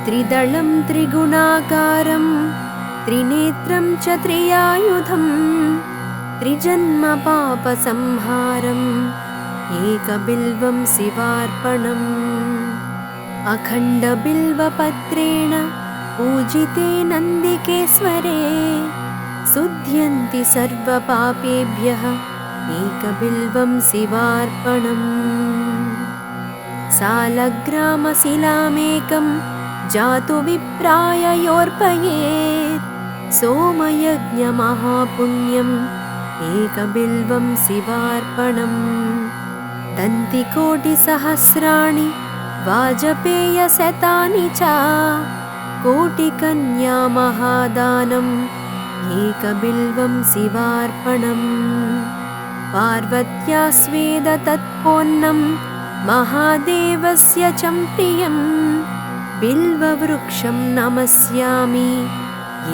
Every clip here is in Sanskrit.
त्रिदलं त्रिगुणाकारं त्रिनेत्रं च त्रियायुधं त्रिजन्मपापसंहारम् एकबिल्वं शिवार्पणम्। अखण्डबिल्वपत्रेण पूजिते नन्दिकेश्वरे शुध्यन्ति सर्वपापेभ्यः एकबिल्वं शिवार्पणम्। सालग्रामशिलामेकं जातु विप्राय योर्पयेत् सोमयज्ञमहापुण्यम् एकबिल्वं शिवार्पणम्। दन्तिकोटिसहस्राणि वाजपेयशतानि च कोटिकन्या महादानम् एकबिल्वं शिवार्पणम्। पार्वत्या स्वेद तत्पोन्नं महादेवस्य च प्रियं बिल्ववृक्षं नमस्यामि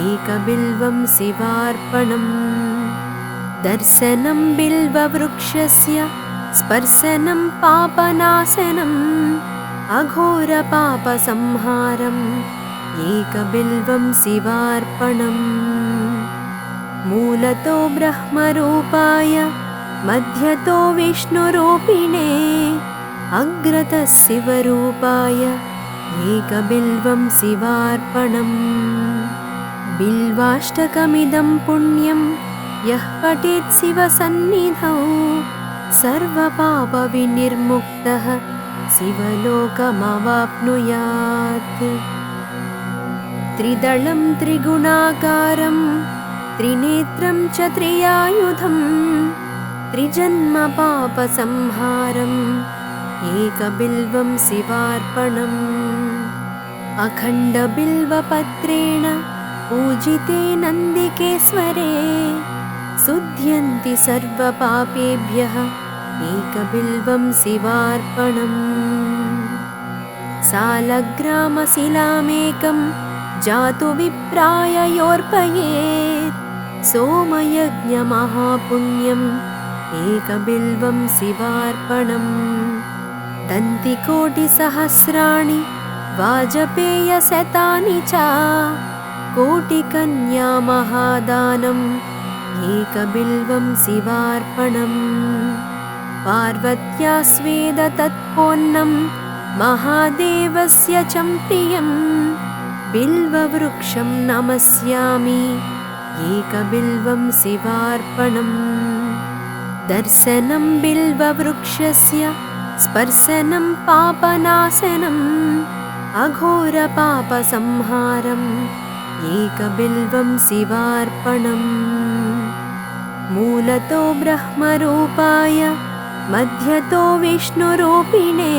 एकबिल्वं शिवार्पणम्। दर्शनं बिल्ववृक्षस्य स्पर्शनं पापनाशनम् अघोरपापसंहारम् एकबिल्वं शिवार्पणम्। मूलतो ब्रह्मरूपाय मध्यतो विष्णुरूपिणे अग्रतः शिवरूपाय एकबिल्वं शिवार्पणम्। बिल्वाष्टकमिदं पुण्यं यः पठेत् शिवसन्निधौ सर्वपापविनिर्मुक्तः शिवलोकमवाप्नुयात्। त्रिदलं त्रिगुणाकारं त्रिनेत्रं च त्रियायुधं त्रिजन्मपापसंहारम् एकबिल्वं शिवार्पणम्। अखण्डबिल्वपत्रेण पूजिते नन्दिकेश्वरे शुध्यन्ति सर्वपापेभ्यः एकबिल्वं शिवार्पणम्। सालग्रामशिलामेकं जातु विप्राय योर्पयेत् सोमयज्ञमहापुण्यम् एकबिल्वं शिवार्पणम्। दन्तिकोटिसहस्राणि वाजपेयशतानि च कोटिकन्या महादानम् एकबिल्वं शिवार्पणम्। पार्वत्या स्वेद तत्पोन्नं महादेवस्य च प्रियं बिल्ववृक्षं नमस्यामि एकबिल्वं शिवार्पणम्। दर्शनं बिल्ववृक्षस्य स्पर्शनं पापनाशनम् अघोरपापसंहारम् एकबिल्वं शिवार्पणम्। मूलतो ब्रह्मरूपाय मध्यतो विष्णुरूपिणे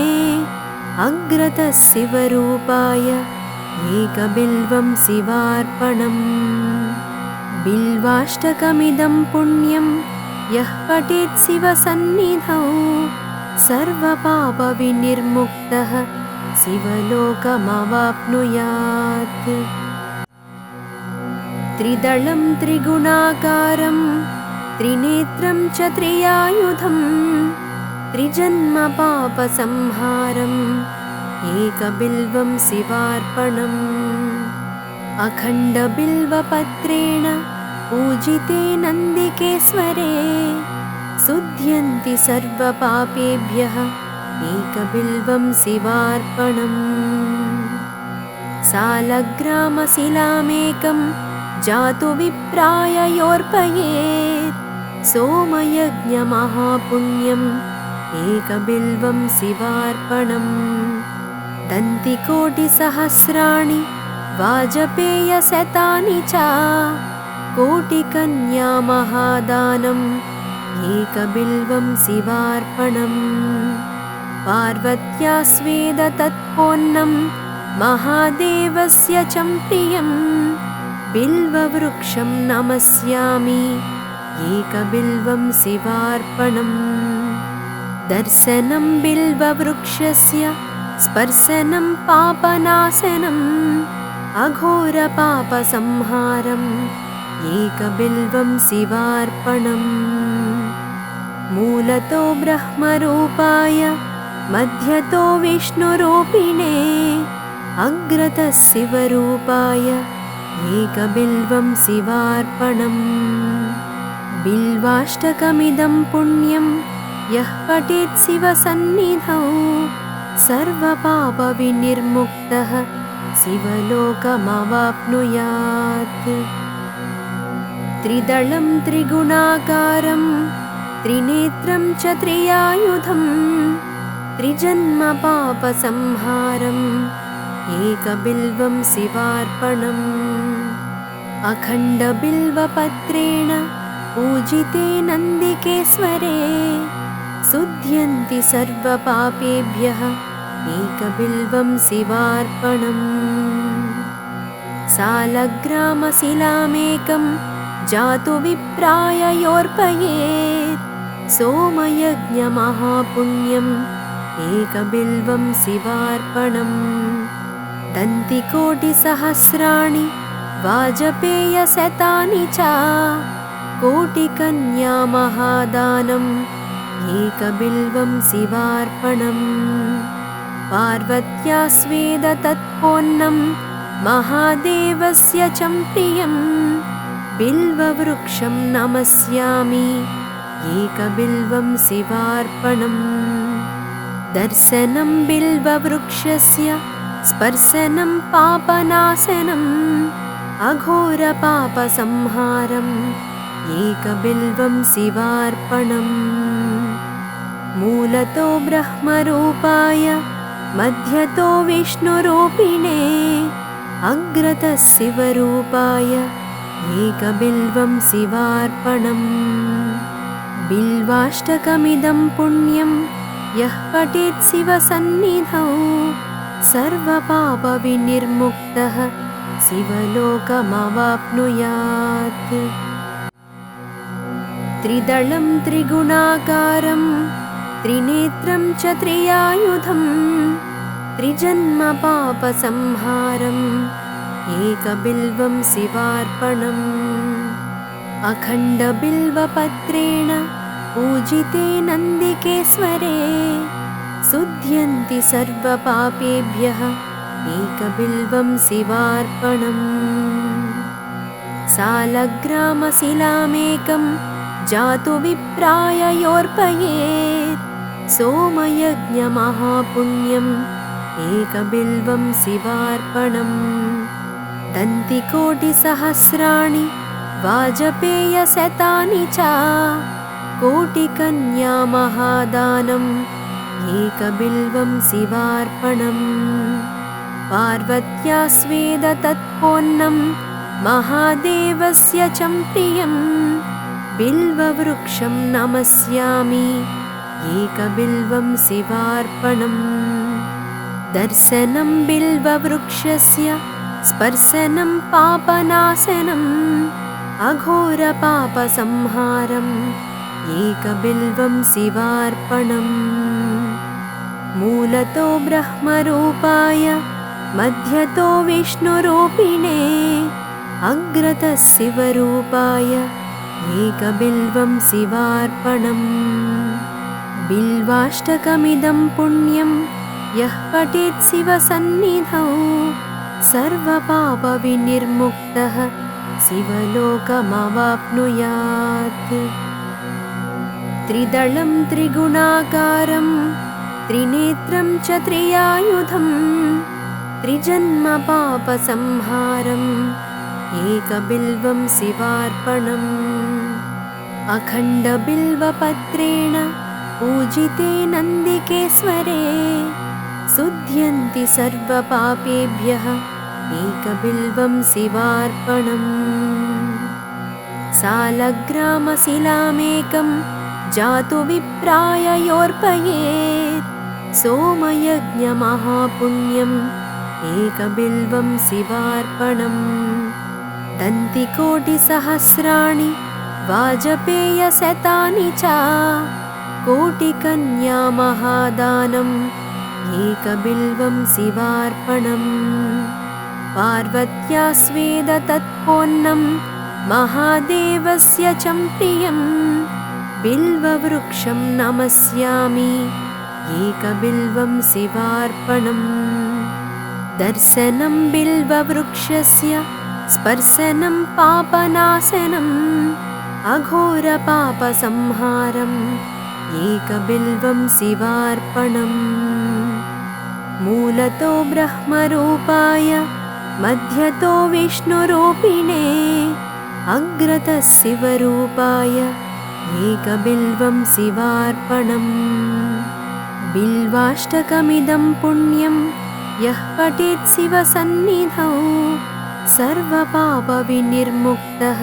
अग्रतः शिवरूपाय एकबिल्वं शिवार्पणम्। बिल्वाष्टकमिदं पुण्यं यः पठेत् शिवसन्निधौ सर्वपापविनिर्मुक्तः शिवलोकमवाप्नुयात्। त्रिदलं त्रिगुणाकारं त्रिनेत्रं च त्रियायुधं त्रिजन्मपापसंहारम् एकबिल्वं शिवार्पणम्। अखण्डबिल्वपत्रेण पूजिते नन्दिकेश्वरे शुध्यन्ति सर्वपापेभ्यः एकबिल्वं शिवार्पणम्। सालग्रामशिलामेकं जातु विप्राय योर्पयेत् सोमयज्ञमहापुण्यम् एकबिल्वं शिवार्पणम्। दन्तिकोटिसहस्राणि वाजपेयशतानि च कोटिकन्या महादानम् एकबिल्वं शिवार्पणम्। पार्वत्या स्वेद तत्पोन्नं महादेवस्य च प्रियं बिल्ववृक्षं नमस्यामि एकबिल्वं शिवार्पणम्। दर्शनं बिल्ववृक्षस्य स्पर्शनं पापनाशनम् अघोरपापसंहारम् एकबिल्वं शिवार्पणम्। मूलतो ब्रह्मरूपाय मध्यतो विष्णुरूपिणे अग्रतः शिवरूपाय एकबिल्वं शिवार्पणम् बिल्वाष्टकमिदं पुण्यं यः पठेत् शिवसन्निधौ सर्वपापविनिर्मुक्तः शिवलोकमवाप्नुयात्। त्रिदलं त्रिगुणाकारं त्रिनेत्रं च त्रियायुधं त्रिजन्मपापसंहारम् एकबिल्वं शिवार्पणम् अखण्डबिल्वपत्रेण पूजिते नन्दिकेश्वरे शुध्यन्ति सर्वपापेभ्यः एकबिल्वं शिवार्पणम् सालग्रामशिलामेकं जातु विप्राय योऽर्पयेत् सोमयज्ञमहापुण्यम् एकबिल्वं शिवार्पणम् दन्तिकोटिसहस्राणि वाजपेयशतानि च कोटिकन्यामहादानम् एकबिल्वं शिवार्पणम् पार्वत्या स्वेदतत्पोन्नं महादेवस्य च प्रियं बिल्ववृक्षं नमस्यामि एकबिल्वं शिवार्पणम् दर्शनं बिल्ववृक्षस्य स्पर्शनं पापनाशनम् अघोरपापसंहारम् एकबिल्वं शिवार्पणम् मूलतो ब्रह्मरूपाय मध्यतो विष्णुरूपिणे अग्रतः शिवरूपाय एकबिल्वं शिवार्पणम् बिल्वाष्टकमिदं पुण्यं यः पठेत् शिवसन्निधौ सर्वपापविनिर्मुक्तः शिवलोकमवाप्नुयात्। त्रिदलं त्रिगुणाकारं त्रिनेत्रं च त्रियायुधं त्रिजन्मपापसंहारम् एकबिल्वं शिवार्पणम् अखण्डबिल्वपत्रेण पूजिते नन्दिकेश्वरे शुध्यन्ति सर्वपापेभ्यः एकबिल्वं शिवार्पणम् सालग्रामशिलामेकं जातु विप्राय योऽर्पयेत् सोमयज्ञमहापुण्यम् एकबिल्वं शिवार्पणम् दन्तिकोटिसहस्राणि वाजपेयशतानि च कोटिकन्यामहादानम् एकबिल्वं शिवार्पणम् पार्वत्या स्वेदतत्पोन्नं महादेवस्य च प्रियं बिल्ववृक्षं नमस्यामि एकबिल्वं शिवार्पणम् दर्शनं बिल्ववृक्षस्य स्पर्शनं पापनाशनम् अघोरपापसंहारम् एकबिल्वं शिवार्पणम् मूलतो ब्रह्मरूपाय मध्यतो विष्णुरूपिणे अग्रतः शिवरूपाय एकबिल्वं शिवार्पणम् बिल्वाष्टकमिदं पुण्यं यः पठेत् शिवसन्निधौ सर्वपापविनिर्मुक्तः शिवलोकमवाप्नुयात्। त्रिदलं त्रिगुणाकारं त्रिनेत्रं च त्रियायुधं त्रिजन्मपापसंहारम् एकबिल्वं शिवार्पणम् अखण्डबिल्वपत्रेण पूजिते नन्दिकेश्वरे शुध्यन्ति सर्वपापेभ्यः एकबिल्वं शिवार्पणम् सालग्रामशिलामेकं जातु विप्राय योऽर्पयेत् सोमयज्ञमहापुण्यम् एकबिल्वं शिवार्पणम् दन्तिकोटिसहस्राणि वाजपेयशतानि च कोटिकन्यामहादानम् एकबिल्वं शिवार्पणम् पार्वत्या स्वेदतत्पोन्नं महादेवस्य च प्रियं बिल्ववृक्षं नमस्यामि एकबिल्वं शिवार्पणम् दर्शनं बिल्ववृक्षस्य स्पर्शनं पापनाशनम् अघोरपापसंहारम् एकबिल्वं शिवार्पणम् मूलतो ब्रह्मरूपाय मध्यतो विष्णुरूपिणे अग्रतः शिवरूपाय एकबिल्वं शिवार्पणम् बिल्वाष्टकमिदं पुण्यं यः पठेत् शिवसन्निधौ सर्वपापविनिर्मुक्तः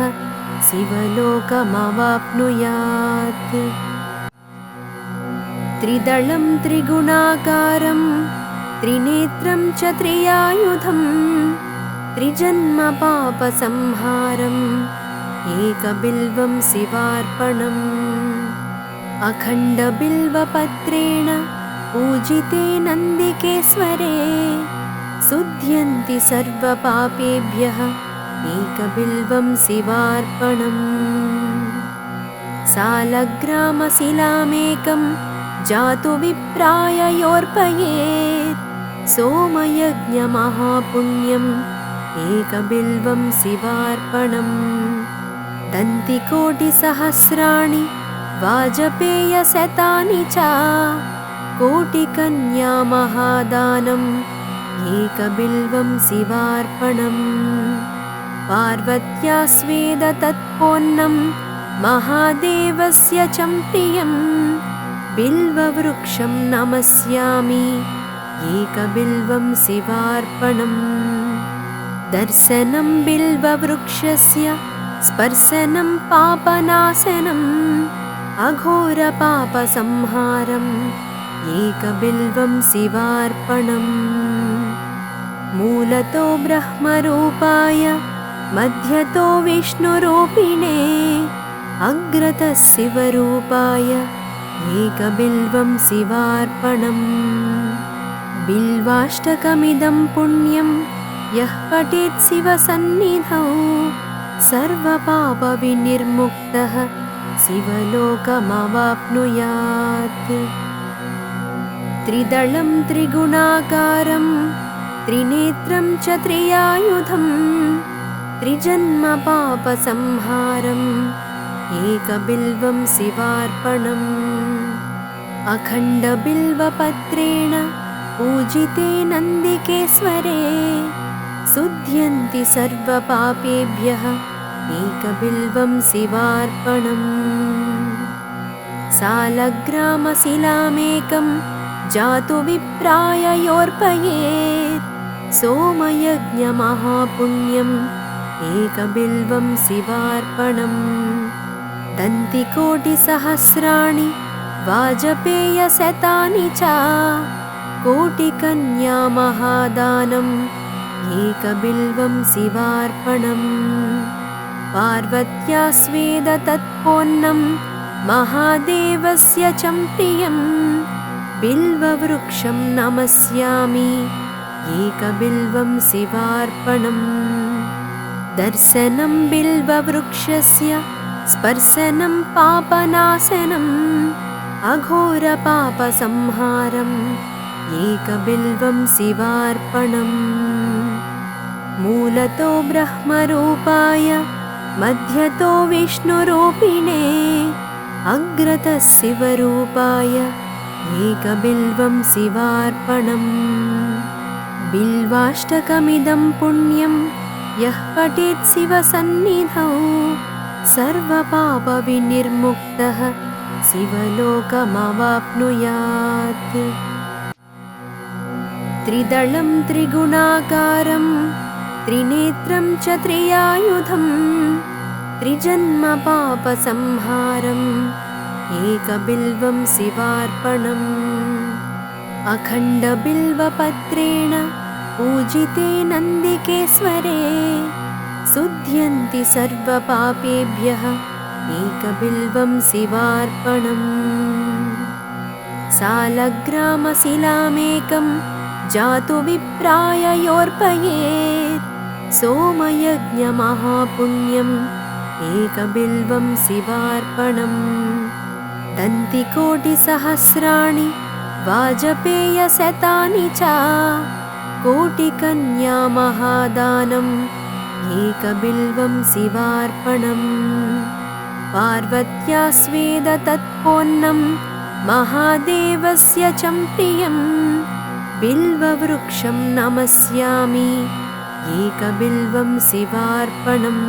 शिवलोकमवाप्नुयात्। त्रिदलं त्रिगुणाकारं त्रिनेत्रं च त्रियायुधं त्रिजन्मपापसंहारम् एकबिल्वं शिवार्पणम् अखण्डबिल्वपत्रेण पूजिते नन्दिकेश्वरे शुध्यन्ति सर्वपापेभ्यः एकबिल्वं शिवार्पणम् सालग्रामशिलामेकं जातु विप्राय योऽर्पयेत् सोमयज्ञमहापुण्यम् एकबिल्वं शिवार्पणम् दन्तिकोटिसहस्राणि वाजपेयशतानि च कोटिकन्यामहादानम् एकबिल्वं शिवार्पणम् पार्वत्या स्वेदतत्पोन्नं महादेवस्य च प्रियं बिल्ववृक्षं नमस्यामि एकबिल्वं शिवार्पणम् दर्शनं बिल्ववृक्षस्य स्पर्शनं पापनाशनम् अघोरपापसंहारम् एकबिल्वं शिवार्पणम् मूलतो ब्रह्मरूपाय मध्यतो विष्णुरूपिणे अग्रतः शिवरूपाय एकबिल्वं शिवार्पणम् बिल्वाष्टकमिदं पुण्यं यः पठेत् शिवसन्निधौ सर्वपापविनिर्मुक्तः शिवलोकमवाप्नुयात्। त्रिदलं त्रिगुणाकारं त्रिनेत्रं च त्रियायुधं त्रिजन्मपापसंहारम् एकबिल्वं शिवार्पणम् अखण्डबिल्वपत्रेण पूजिते नन्दिकेश्वरे शुध्यन्ति सर्वपापेभ्यः एकबिल्वं शिवार्पणम् सालग्रामशिलामेकं जातु विप्राय योऽर्पयेत् सोमयज्ञमहापुण्यम् एकबिल्वं शिवार्पणम् दन्तिकोटिसहस्राणि वाजपेयशतानि च कोटिकन्यामहादानम् एकबिल्वं शिवार्पणम् पार्वत्या स्वेदतत्पोन्नं महादेवस्य च प्रियं बिल्ववृक्षं नमस्यामि एकबिल्वं शिवार्पणम् दर्शनं बिल्ववृक्षस्य स्पर्शनं पापनाशनम् अघोरपापसंहारम् एकबिल्वं शिवार्पणम् मूलतो ब्रह्मरूपाय मध्यतो विष्णुरूपिणे अग्रतः शिवरूपाय एकबिल्वं शिवार्पणम् बिल्वाष्टकमिदं पुण्यं यः पठेत् शिवसन्निधौ सर्वपापविनिर्मुक्तः शिवलोकमवाप्नुयात्। त्रिदलं त्रिगुणाकारं त्रिनेत्रं च त्रियायुधं त्रिजन्मपापसंहारम् एकबिल्वं शिवार्पणम् अखण्डबिल्वपत्रेण पूजिते नन्दिकेश्वरे शुध्यन्ति सर्वपापेभ्यः एकबिल्वं शिवार्पणम् सालग्रामशिलामेकं जातु विप्राय योऽर्पयेत् सोमयज्ञमहापुण्यम् एकबिल्वं शिवार्पणम् दन्तिकोटिसहस्राणि वाजपेयशतानि च कोटिकन्यामहादानम् एकबिल्वं शिवार्पणम् पार्वत्या स्वेदतत्पोन्नं महादेवस्य च प्रियम् बिल्ववृक्षं नमस्यामि एकबिल्वं शिवार्पणम्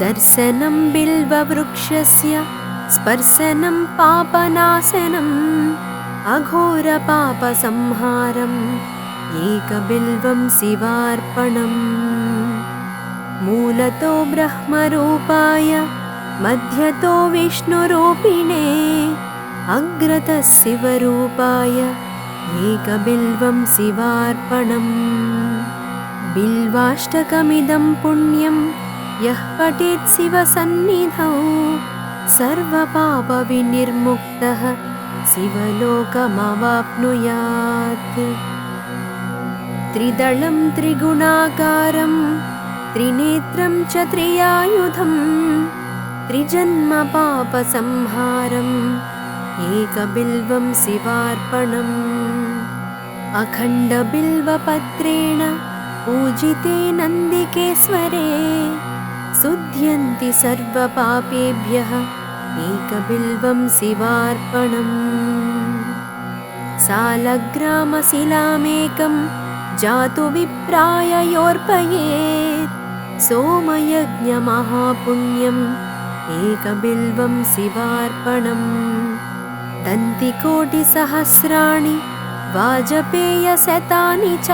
दर्शनं बिल्ववृक्षस्य स्पर्शनं पापनाशनम् अघोरपापसंहारम् एकबिल्वं शिवार्पणम् मूलतो ब्रह्मरूपाय मध्यतो विष्णुरूपिणे अग्रतः शिवरूपाय एकबिल्वं शिवार्पणम् बिल्वाष्टकमिदं पुण्यं यः पठेत् शिवसन्निधौ सर्वपापविनिर्मुक्तः शिवलोकमवाप्नुयात् त्रिदलं त्रिगुणाकारं त्रिनेत्रं च त्रियायुधं त्रिजन्मपापसंहारम् एकबिल्वं शिवार्पणम् अखण्डबिल्वपत्रेण पूजिते नन्दिकेश्वरे शुध्यन्ति सर्वपापेभ्यः एकबिल्वं शिवार्पणम् सालग्रामशिलामेकं जातु विप्राय योऽर्पयेत् सोमयज्ञमहापुण्यम् एकबिल्वं शिवार्पणम् दन्तिकोटिसहस्राणि वाजपेयशतानि च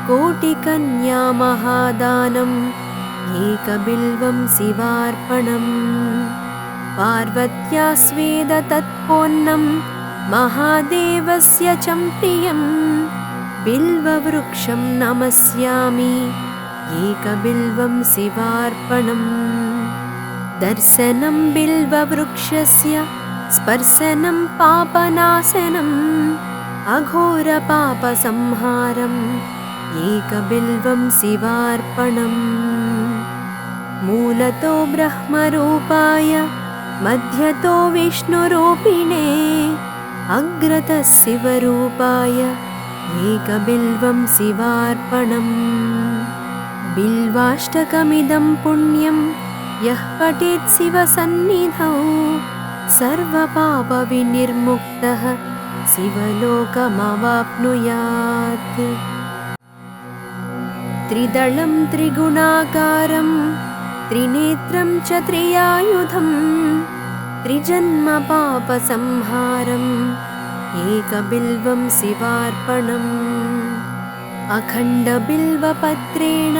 कोटिकन्यामहादानम् एकबिल्वं शिवार्पणम् पार्वत्या स्वेदतत्पोन्नं महादेवस्य च प्रियम् बिल्ववृक्षं नमस्यामि एकबिल्वं शिवार्पणम् दर्शनं बिल्ववृक्षस्य स्पर्शनं पापनाशनम् अघोरपापसंहारम् एकबिल्वं शिवार्पणम् मूलतो ब्रह्मरूपाय मध्यतो विष्णुरूपिणे अग्रतः शिवरूपाय एकबिल्वं शिवार्पणम् बिल्वाष्टकमिदं पुण्यं यः पठेत् शिवसन्निधौ सर्वपापविनिर्मुक्तः शिवलोकमवाप्नुयात् त्रिदलं त्रिगुणाकारं त्रिनेत्रं च त्रियायुधं त्रिजन्मपापसंहारम् एकबिल्वं शिवार्पणम् अखण्डबिल्वपत्रेण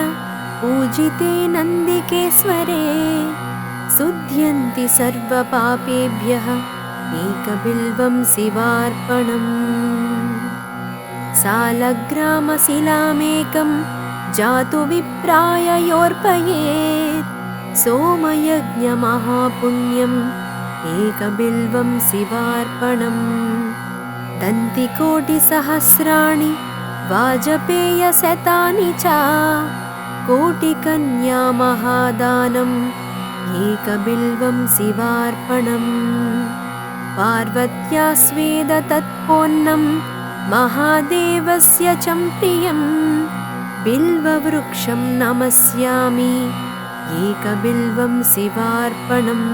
पूजिते नन्दिकेश्वरे शुध्यन्ति सर्वपापेभ्यः एकबिल्वं शिवार्पणम् सालग्रामशिलामेकं जातु विप्राय योऽर्पयेत् सोमयज्ञमहापुण्यम् एकबिल्वं शिवार्पणम् दन्तिकोटिसहस्राणि वाजपेयशतानि च कोटिकन्यामहादानम् एकबिल्वं शिवार्पणम् पार्वत्या स्वेदतत्पोन्नं महादेवस्य च प्रियम् बिल्ववृक्षं नमस्यामि एकबिल्वं शिवार्पणम्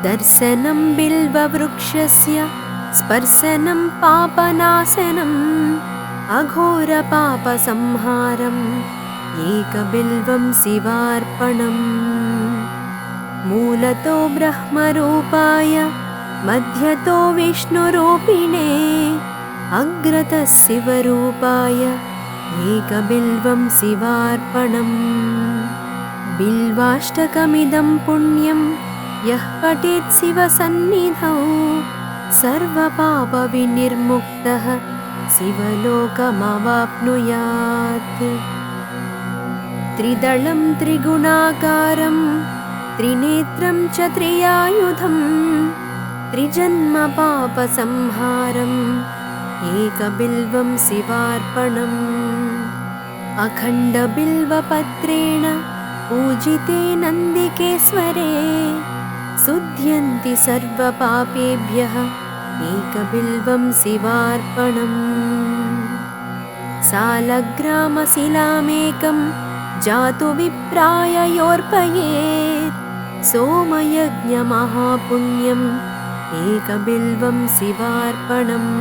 दर्शनं बिल्ववृक्षस्य स्पर्शनं पापनाशनम् अघोरपापसंहारम् एकबिल्वं शिवार्पणम् मूलतो ब्रह्मरूपाय मध्यतो विष्णुरूपिणे अग्रतः शिवरूपाय एकबिल्वं शिवार्पणम् बिल्वाष्टकमिदं पुण्यं यः पठेत् शिवसन्निधौ सर्वपापविनिर्मुक्तः शिवलोकमवाप्नुयात् त्रिदलं त्रिगुणाकारं त्रिनेत्रं च त्रियायुधं त्रिजन्मपापसंहारम् एकबिल्वं शिवार्पणम् अखण्डबिल्वपत्रेण पूजिते नन्दिकेश्वरे शुध्यन्ति सर्वपापेभ्यः एकबिल्वं शिवार्पणम् सालग्रामशिलामेकं जातु विप्राय योर्पयेत् सोमयज्ञमहापुण्यम् एकबिल्वं शिवार्पणम्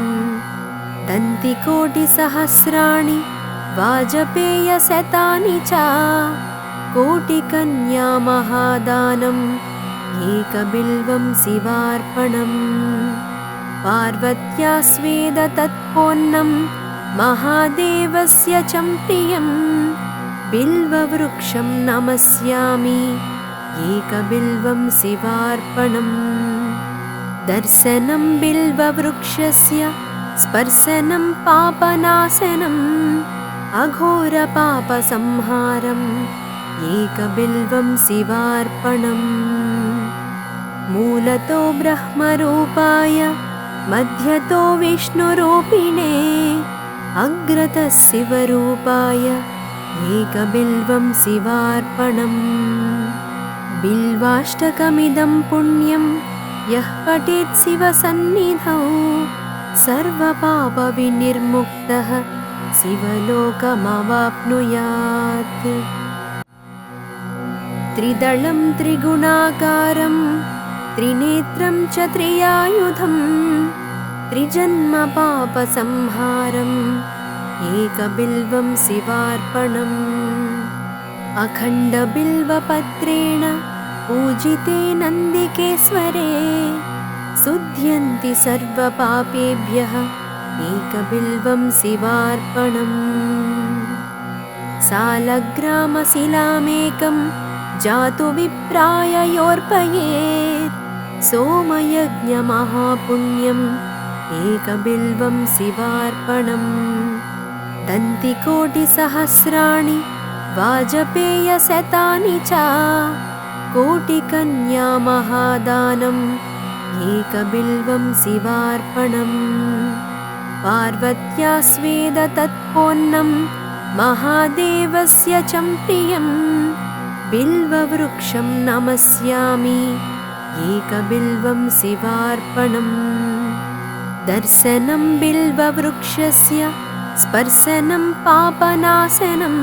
दन्तिकोटिसहस्राणि वाजपेयशतानि च कोटिकन्यामहादानम् एकबिल्वं शिवार्पणम् पार्वत्या स्वेदतत्पोन्नं महादेवस्य च प्रियं बिल्ववृक्षं नमस्यामि एकबिल्वं शिवार्पणम् दर्शनं बिल्ववृक्षस्य स्पर्शनं पापनाशनम् अघोरपापसंहारम् एकबिल्वं शिवार्पणम् मूलतो ब्रह्मरूपाय मध्यतो विष्णुरूपिणे अग्रतः शिवरूपाय एकबिल्वं शिवार्पणम् बिल्वाष्टकमिदं पुण्यं यः पठेत् शिवसन्निधौ सर्वपापविनिर्मुक्तः शिवलोकमवाप्नुयात् त्रिदलं त्रिगुणाकारं त्रिनेत्रं च त्रियायुधं त्रिजन्मपापसंहारम् एकबिल्वं शिवार्पणम् अखण्डबिल्वपत्रेण पूजिते नन्दिकेश्वरे शुध्यन्ति सर्वपापेभ्यः एकबिल्वं शिवार्पणम् सालग्रामशिलामेकं जातु विप्राय योर्पयेत् सोमयज्ञमहापुण्यम् एकबिल्वं शिवार्पणम् दन्तिकोटिसहस्राणि वाजपेयशतानि च कोटिकन्यामहादानम् एकबिल्वं शिवार्पणम् पार्वत्या स्वेदतत्पोन्नं महादेवस्य च प्रियं बिल्ववृक्षं नमस्यामि एकबिल्वं शिवार्पणम् दर्शनं बिल्ववृक्षस्य स्पर्शनं पापनाशनम्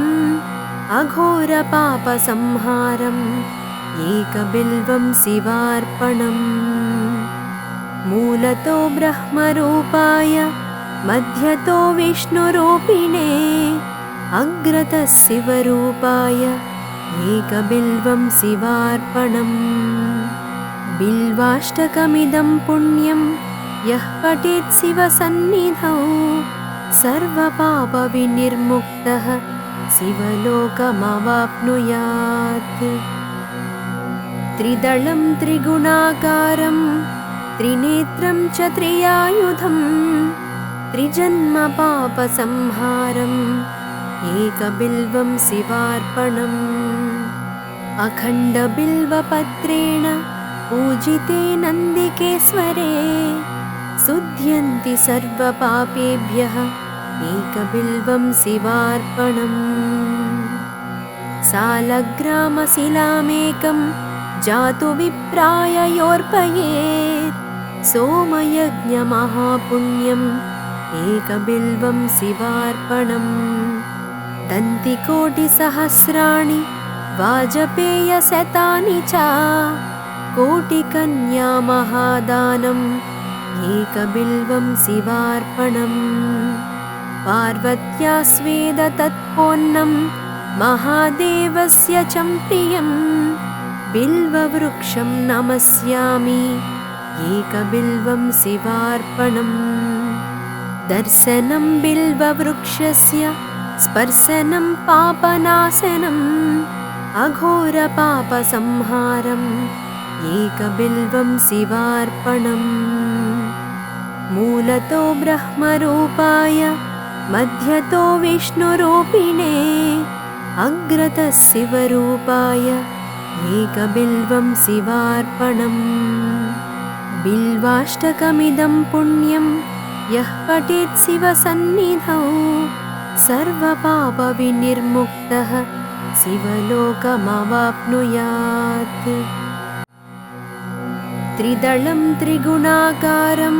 अघोरपापसंहारम् एकबिल्वं शिवार्पणम् मूलतो ब्रह्मरूपाय मध्यतो विष्णुरूपिणे अग्रतः शिवरूपाय एकबिल्वं शिवार्पणम् बिल्वाष्टकमिदं पुण्यं यः पठेत् शिवसन्निधौ सर्वपापविनिर्मुक्तः शिवलोकमवाप्नुयात् त्रिदलं त्रिगुणाकारं त्रिनेत्रं च त्रियायुधं त्रिजन्मपापसंहारम् एकबिल्वं शिवार्पणम् अखण्डबिल्वपत्रेण पूजिते नन्दिकेश्वरे शुध्यन्ति सर्वपापेभ्यः एकबिल्वं शिवार्पणम् सालग्रामशिलामेकं जातु विप्राय योर्पयेत् सोमयज्ञमहापुण्यम् एकबिल्वं शिवार्पणम् दन्तिकोटिसहस्राणि वाजपेयशतानि च कोटिकन्यामहादानम् एकबिल्वं शिवार्पणम् पार्वत्या स्वेदतत्पोन्नं महादेवस्य च प्रियं बिल्ववृक्षं नमस्यामि एकबिल्वं शिवार्पणम् दर्शनं बिल्ववृक्षस्य स्पर्शनं पापनाशनम् अघोरपापसंहारम् एकबिल्वं शिवार्पणम् मूलतो ब्रह्मरूपाय मध्यतो विष्णुरूपिणे अग्रतः शिवरूपाय एकबिल्वं शिवार्पणम् बिल्वाष्टकमिदं पुण्यं यः पठेत् शिवसन्निधौ सर्वपापविनिर्मुक्तः शिवलोकमवाप्नुयात् त्रिदलं त्रिगुणाकारं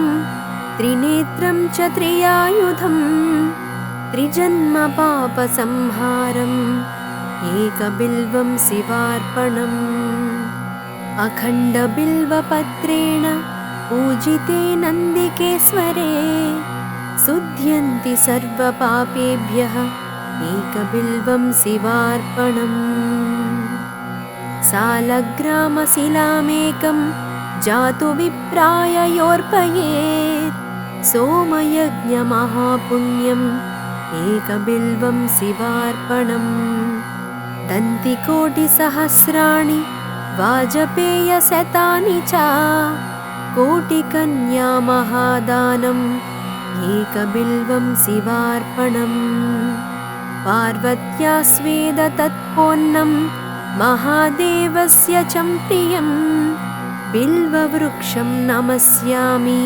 त्रिनेत्रं च त्रियायुधं त्रिजन्म पापसंहारम् एकबिल्वं शिवार्पणम् अखण्डबिल्वपत्रेण पूजिते नन्दिकेश्वरे शुध्यन्ति सर्वपापेभ्यः एकबिल्वं शिवार्पणम् सालग्रामशिलामेकं जातु विप्राय योर्पयेत् सोमयज्ञमहापुण्यम् एकबिल्वं शिवार्पणम् दन्तिकोटिसहस्राणि वाजपेयशतानि च कोटिकन्यामहादानम् एकबिल्वं शिवार्पणम् पार्वत्या स्वेदतत्पोन्नं महादेवस्य च प्रियं बिल्ववृक्षं नमस्यामि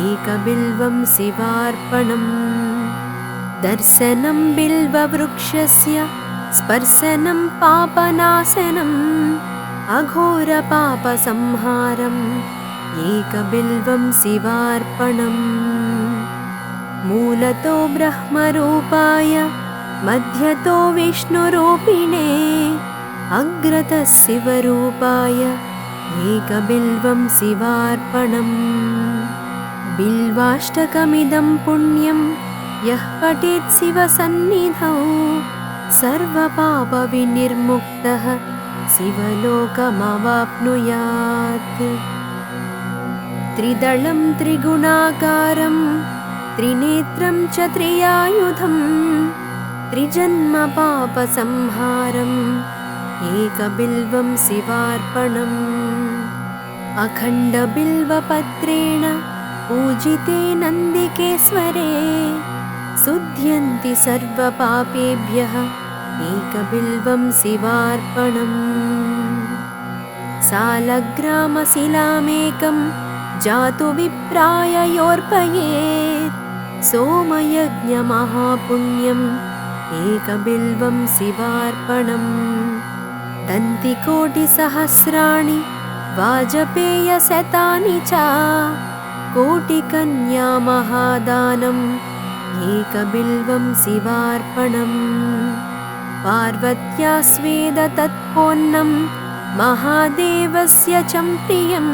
एकबिल्वं शिवार्पणम् दर्शनं बिल्ववृक्षस्य स्पर्शनं पापनाशनम् अघोरपापसंहारम् एकबिल्वं शिवार्पणम् मूलतो ब्रह्मरूपाय मध्यतो विष्णुरूपिणे अग्रतः शिवरूपाय एकबिल्वं शिवार्पणम् बिल्वाष्टकमिदं पुण्यं यः पठेत् शिवसन्निधौ सर्वपापविनिर्मुक्तः शिवलोकमवाप्नुयात् त्रिदलं त्रिगुणाकारं त्रिनेत्रं च त्रियायुधं त्रिजन्म पापसंहारम् एकबिल्वं शिवार्पणम् अखण्डबिल्वपत्रेण पूजिते नन्दिकेश्वरे शुध्यन्ति सर्वपापेभ्यः एकबिल्वं शिवार्पणम् सालग्रामशिलामेकं जातु विप्राय योर्पयेत् सोमयज्ञमहापुण्यम् एकबिल्वं शिवार्पणम् दन्तिकोटिसहस्राणि वाजपेयशतानि च कोटिकन्यामहादानम् एकबिल्वं शिवार्पणम् पार्वत्या स्वेदतत्पोन्नं महादेवस्य च प्रियं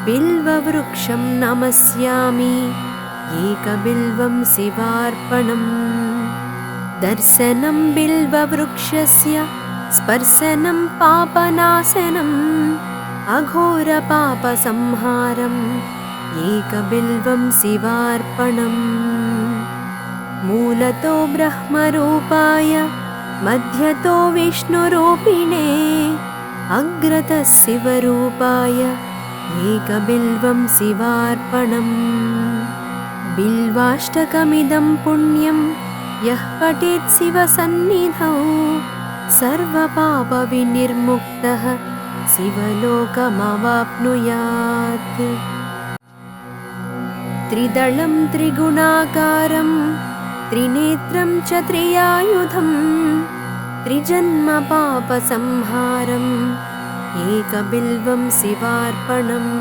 बिल्ववृक्षं नमस्यामि एकबिल्वं शिवार्पणम् दर्शनं बिल्ववृक्षस्य स्पर्शनं पापनाशनम् अघोरपापसंहारम् एकबिल्वं शिवार्पणम् मूलतो ब्रह्मरूपाय मध्यतो विष्णुरूपिणे अग्रतः शिवरूपाय एकबिल्वं शिवार्पणम् बिल्वाष्टकमिदं पुण्यं यः पठेत् शिवसन्निधौ सर्वपापविनिर्मुक्तः शिवलोकमवाप्नुयात् त्रिदलं त्रिगुणाकारं त्रिनेत्रं च त्रियायुधं त्रिजन्म पापसंहारम् एकबिल्वं शिवार्पणम्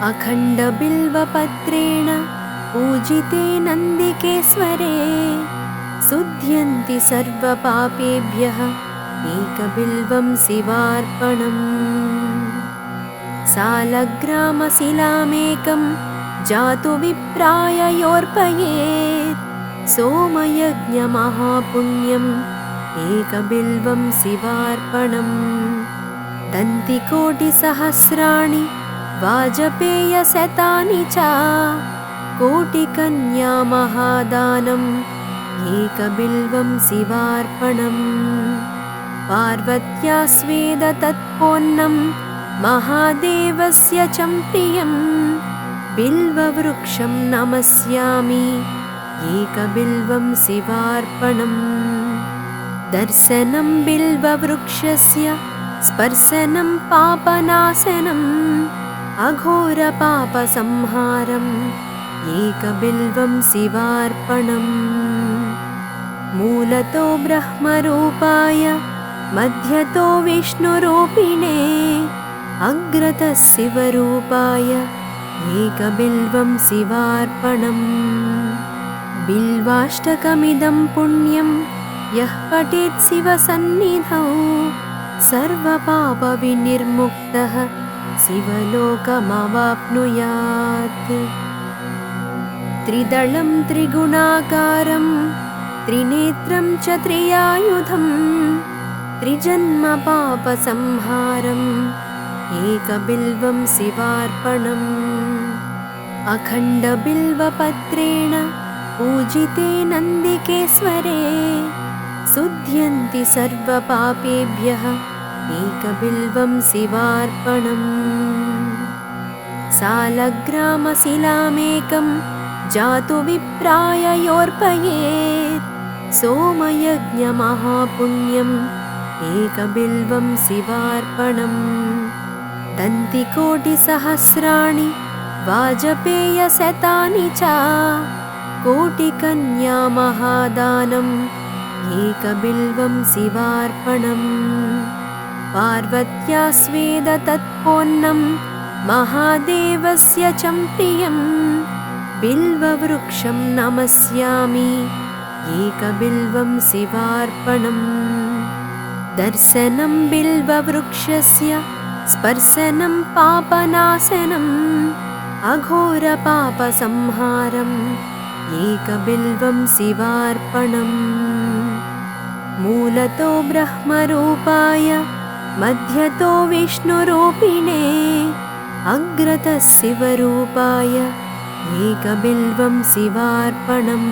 अखण्डबिल्वपत्रेण पूजिते नन्दिकेश्वरे शुध्यन्ति सर्वपापेभ्यः एकबिल्वं शिवार्पणम् सालग्रामशिलामेकं जातु विप्राय योर्पयेत् सोमयज्ञमहापुण्यम् एकबिल्वं शिवार्पणम् दन्तिकोटिसहस्राणि वाजपेयशतानि च कोटिकन्यामहादानम् एकबिल्वं शिवार्पणम् पार्वत्या स्वेदतत्पोन्नं महादेवस्य च प्रियं बिल्ववृक्षं नमस्यामि एकबिल्वं शिवार्पणम् दर्शनं बिल्ववृक्षस्य स्पर्शनं पापनाशनम् अघोरपापसंहारम् एकबिल्वं शिवार्पणम् मूलतो ब्रह्मरूपाय मध्यतो विष्णुरूपिणे अग्रतः शिवरूपाय एकबिल्वं शिवार्पणम् बिल्वाष्टकमिदं पुण्यं यः पठेत् शिवसन्निधौ सर्वपापविनिर्मुक्तः शिवलोकमवाप्नुयात्। त्रिदलं त्रिगुणाकारं त्रिनेत्रं च त्रियायुधं त्रिजन्मपापसंहारम् एकबिल्वं शिवार्पणम्। अखण्डबिल्वपत्रेण पूजिते नन्दिकेश्वरे शुध्यन्ति सर्वपापेभ्यः एकबिल्वं शिवार्पणम्। सालग्रामशिलामेकं जातु विप्राय योऽर्पयेत् सोमयज्ञमहापुण्यम् एकबिल्वं शिवार्पणम्। दन्तिकोटिसहस्राणि वाजपेयशतानि च कोटिकन्यामहादानम् एकबिल्वं शिवार्पणम्। पार्वत्या स्वेदतत्पोन्नं महादेवस्य च प्रियं बिल्ववृक्षं नमस्यामि एकबिल्वं शिवार्पणम्। दर्शनं बिल्ववृक्षस्य स्पर्शनं पापनाशनम् अघोरपापसंहारम् एकबिल्वं शिवार्पणम्। मूलतो ब्रह्मरूपाय मध्यतो विष्णुरूपिणे अग्रतः शिवरूपाय एकबिल्वं शिवार्पणम्।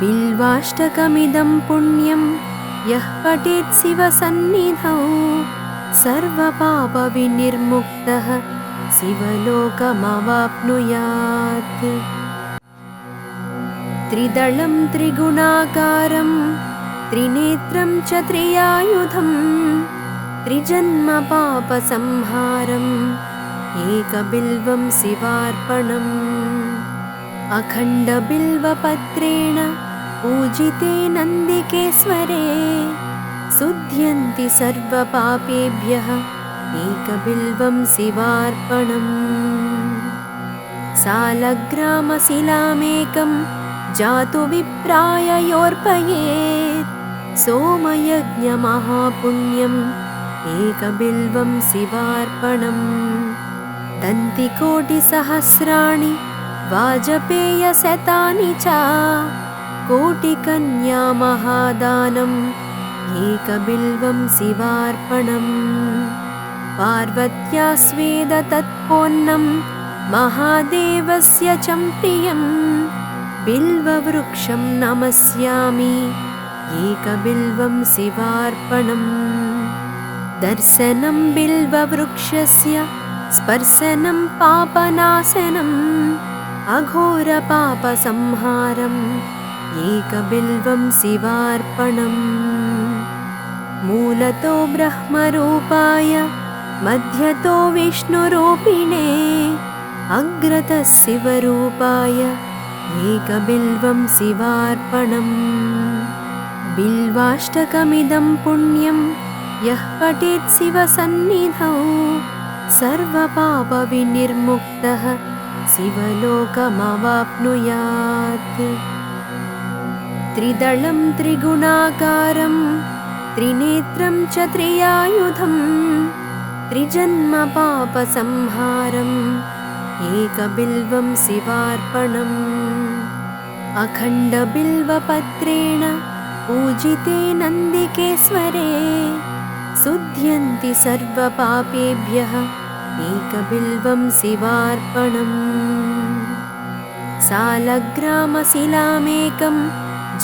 बिल्वाष्टकमिदं पुण्यं यः पठेत् शिवसन्निधौ सर्वपापविनिर्मुक्तः शिवलोकमवाप्नुयात्। त्रिदलं त्रिगुणाकारं त्रिनेत्रं च त्रियायुधं त्रिजन्मपापसंहारम् एकबिल्वं शिवार्पणम्। अखण्डबिल्वपत्रेण पूजिते नन्दिकेश्वरे शुध्यन्ति सर्वपापेभ्यः एकबिल्वं शिवार्पणम्। सालग्रामशिलामेकं जातु विप्राय योऽर्पयेत् सोमयज्ञमहापुण्यम् एकबिल्वं शिवार्पणम्। दन्तिकोटिसहस्राणि वाजपेयशतानि च कोटिकन्यामहादानम् एकबिल्वं शिवार्पणम्। पार्वत्या स्वेदतत्पोन्नं महादेवस्य च प्रियं बिल्ववृक्षं नमस्यामि एकबिल्वं शिवार्पणम्। दर्शनं बिल्ववृक्षस्य स्पर्शनं पापनाशनम् अघोरपापसंहारम् एकबिल्वं शिवार्पणम्। मूलतो ब्रह्मरूपाय मध्यतो विष्णुरूपिणे अग्रतः शिवरूपाय एकबिल्वं शिवार्पणम्। बिल्वाष्टकमिदं पुण्यं यः पठेत् शिवसन्निधौ सर्वपापविनिर्मुक्तः शिवलोकमवाप्नुयात्। त्रिदलं त्रिगुणाकारं त्रिनेत्रं च त्रियायुधं त्रिजन्मपापसंहारम् एकबिल्वं शिवार्पणम्। अखण्डबिल्वपत्रेण पूजिते नन्दिकेश्वरे शुध्यन्ति सर्वपापेभ्यः एकबिल्वं शिवार्पणम्। सालग्रामशिलामेकं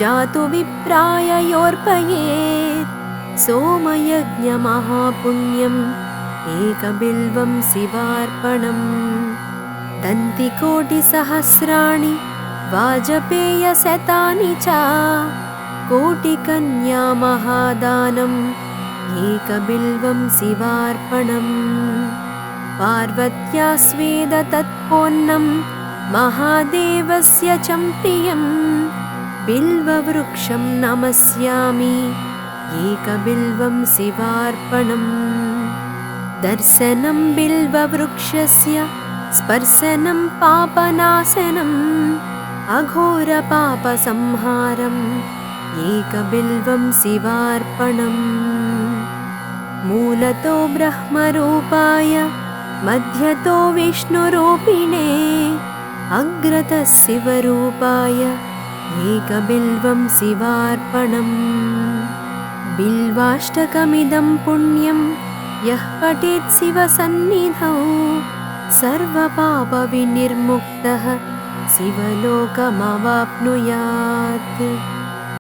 जातु विप्राय योऽर्पयेत् सोमयज्ञमहापुण्यम् एकबिल्वं शिवार्पणम्। दन्तिकोटिसहस्राणि वाजपेयशतानि च कोटिकन्यामहादानम् एकबिल्वं शिवार्पणम्। पार्वत्या स्वेदतत्पोन्नं महादेवस्य च प्रियं बिल्ववृक्षं नमस्यामि एकबिल्वं शिवार्पणम्। दर्शनं बिल्ववृक्षस्य स्पर्शनं पापनाशनम् अघोरपापसंहारम् एकबिल्वं शिवार्पणम् मूलतो ब्रह्मरूपाय मध्यतो विष्णुरूपिणे अग्रतः शिवरूपाय एकबिल्वं शिवार्पणम् बिल्वाष्टकमिदं पुण्यं यः पठेत् शिवसन्निधौ सर्वपापविनिर्मुक्तः शिवलोकमवाप्नुयात्।